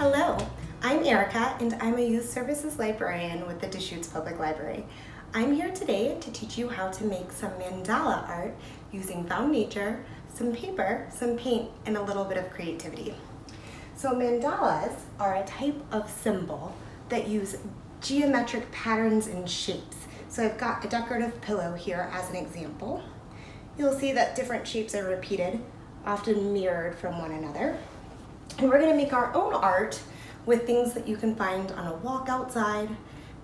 Hello, I'm Erica and I'm a Youth Services Librarian with the Deschutes Public Library. I'm here today to teach you how to make some mandala art using found nature, some paper, some paint, and a little bit of creativity. So mandalas are a type of symbol that use geometric patterns and shapes. So I've got a decorative pillow here as an example. You'll see that different shapes are repeated, often mirrored from one another. And we're going to make our own art with things that you can find on a walk outside,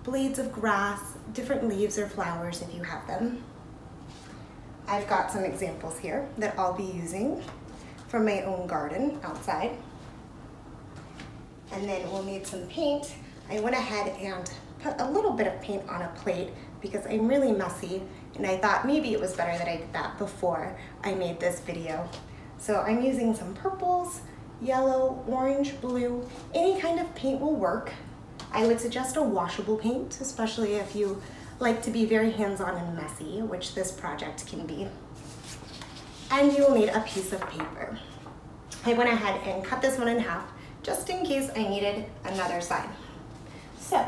blades of grass, different leaves or flowers if you have them. I've got some examples here that I'll be using from my own garden outside. And then we'll need some paint. I went ahead and put a little bit of paint on a plate because I'm really messy and I thought maybe it was better that I did that before I made this video. So I'm using some purples, yellow, orange, blue, any kind of paint will work. I would suggest a washable paint, especially if you like to be very hands-on and messy, which this project can be. And you will need a piece of paper. I went ahead and cut this one in half just in case I needed another side. So,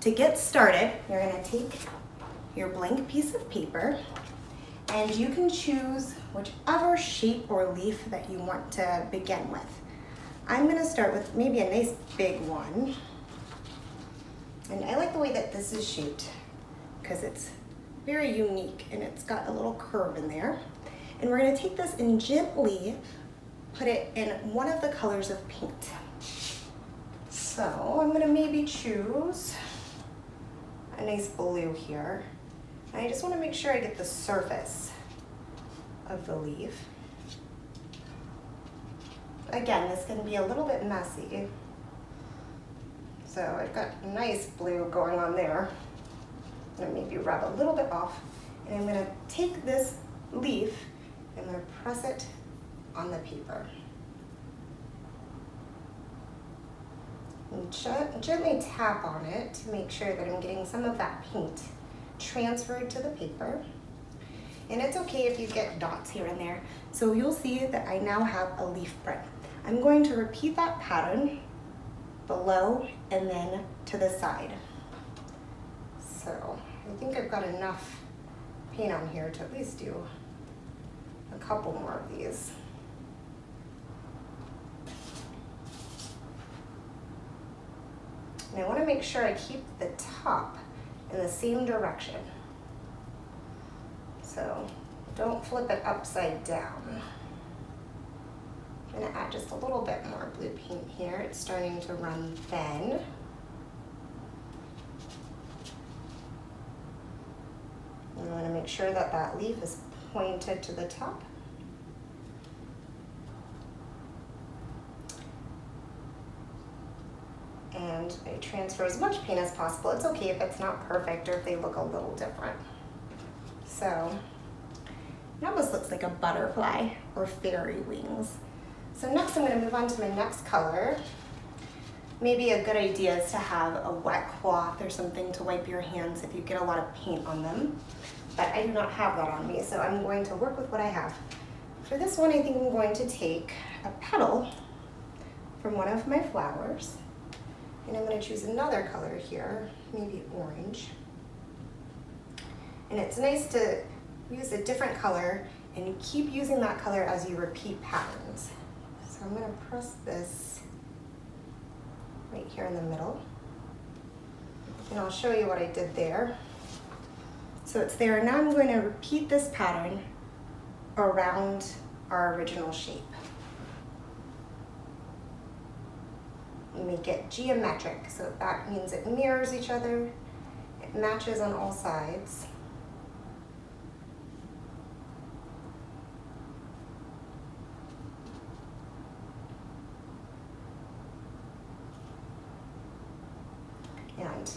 to get started, you're gonna take your blank piece of paper and you can choose whichever shape or leaf that you want to begin with. I'm gonna start with maybe a nice big one. And I like the way that this is shaped because it's very unique and it's got a little curve in there. And we're gonna take this and gently put it in one of the colors of paint. So I'm gonna maybe choose a nice blue here. And I just wanna make sure I get the surface of the leaf. Again, this can be a little bit messy. So I've got a nice blue going on there. I'm gonna maybe rub a little bit off. And I'm gonna take this leaf and I'm gonna press it on the paper. And gently tap on it to make sure that I'm getting some of that paint transferred to the paper. And it's okay if you get dots here and there. So you'll see that I now have a leaf print. I'm going to repeat that pattern below and then to the side. So I think I've got enough paint on here to at least do a couple more of these. And I want to make sure I keep the top in the same direction. So don't flip it upside down. I'm going to add just a little bit more blue paint here. It's starting to run thin. And I want to make sure that that leaf is pointed to the top. And I transfer as much paint as possible. It's okay if it's not perfect or if they look a little different. So it almost looks like a butterfly or fairy wings. So next I'm going to move on to my next color. Maybe a good idea is to have a wet cloth or something to wipe your hands if you get a lot of paint on them. But I do not have that on me, so I'm going to work with what I have. For this one, I think I'm going to take a petal from one of my flowers. And I'm going to choose another color here, maybe orange. And it's nice to use a different color and you keep using that color as you repeat patterns. So I'm going to press this right here in the middle. And I'll show you what I did there. So it's there. Now I'm going to repeat this pattern around our original shape. And make it geometric, so that means it mirrors each other, it matches on all sides. And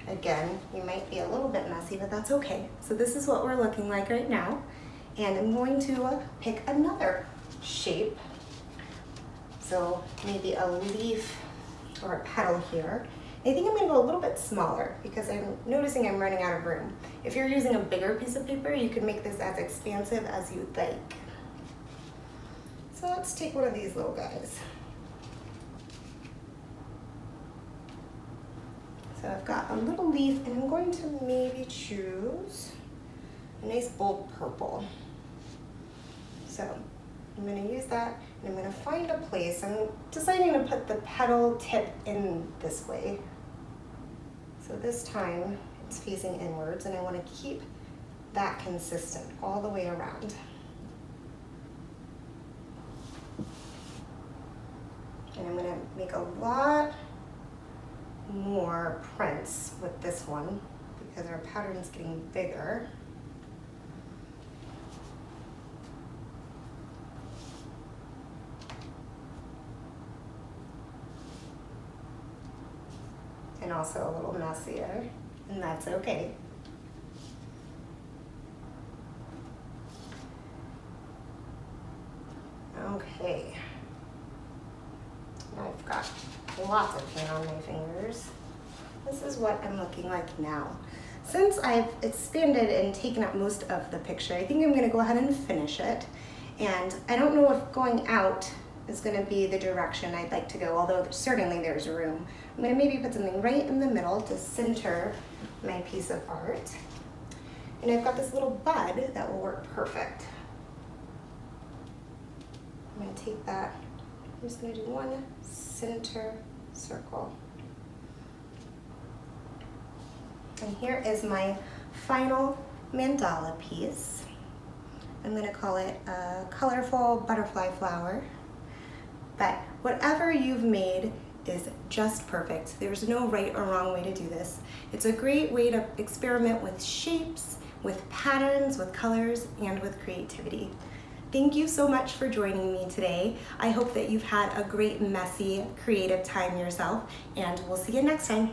again, you might be a little bit messy, but that's okay. So this is what we're looking like right now. And I'm going to pick another shape. So maybe a leaf or a petal here. I think I'm going to go a little bit smaller because I'm noticing I'm running out of room. If you're using a bigger piece of paper, you can make this as expansive as you'd like. So let's take one of these little guys. So I've got a little leaf, and I'm going to maybe choose a nice bold purple. So I'm going to use that, and I'm going to find a place. I'm deciding to put the petal tip in this way. So this time it's facing inwards, and I want to keep that consistent all the way around. And I'm going to make a lot more prints with this one because our pattern's getting bigger. And also a little messier, and that's okay. Okay. Now I've got lots of paint on my fingers. This is what I'm looking like now. Since I've expanded and taken up most of the picture, I think I'm gonna go ahead and finish it. And I don't know if going out is gonna be the direction I'd like to go, although certainly there's room. I'm gonna maybe put something right in the middle to center my piece of art. And I've got this little bud that will work perfect. I'm gonna take that, I'm just gonna do one center circle. And here is my final mandala piece. I'm gonna call it a colorful butterfly flower. But whatever you've made is just perfect. There's no right or wrong way to do this. It's a great way to experiment with shapes, with patterns, with colors, and with creativity. Thank you so much for joining me today. I hope that you've had a great, messy, creative time yourself, and we'll see you next time.